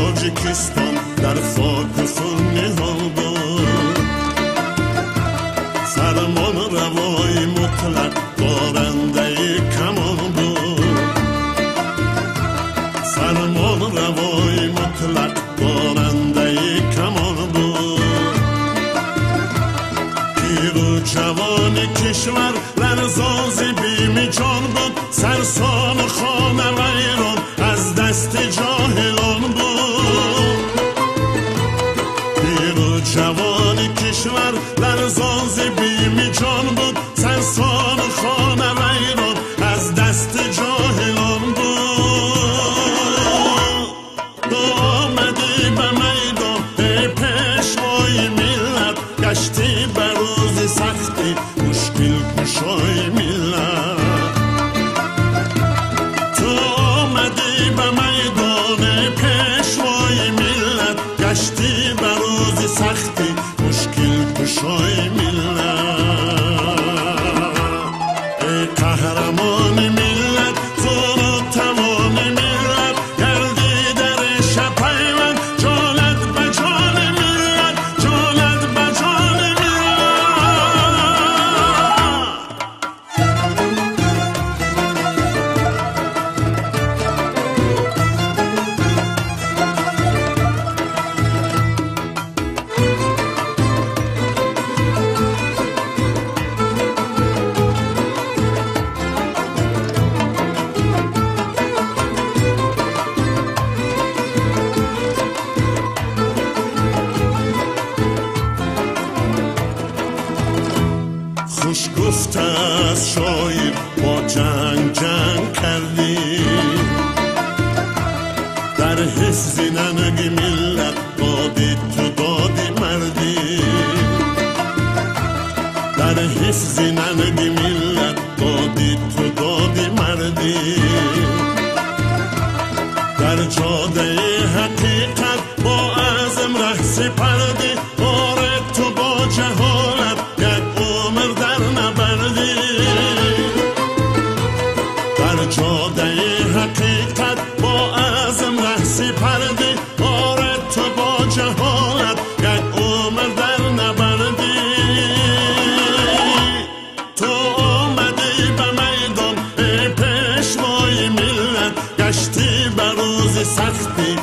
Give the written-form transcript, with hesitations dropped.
تاجیکستان در خاک خون نهال بود. سرمان روای مطلق دارنده کمان بود. سرمان روای مطلق دارنده کمان بود. پیر و جوان کشور لرزاز بیم جان بود. سرسان خانه ویران از دست جاهلان بود. پیر و جوان کشور لرزاز بیم جان بود. سرسان خانه ویران از دست جاهلان بود. تو آمدی به میدان ای پیشوای ملت، گشتی به روز سختی مشکل کشای ملت. تو آمدی به میدان پیشوای ملت، گشتی به روز سختی مشکل کشای ملت. ای قهرمان ملت، زور و توان ملت، گردی در شب پیوند جانت به جان ملت، جانت به جان ملت. خوش گفته از شایر با جنگ جنگ کردی، در حفظ ننگ ملت دادی تو دادی مردی. در حفظ ننگ ملت دادی تو دادی مردی. در جاده حقیقت با عزم ره سپردی. بار تو با جهالت یک عمر در نبردی. در جاده حقیقت با عزم ره سپردی. بار تو با جهالت یک عمر در نبردی. تو آمدی به میدان ای پیشوای ملت، گشتی به روز سختی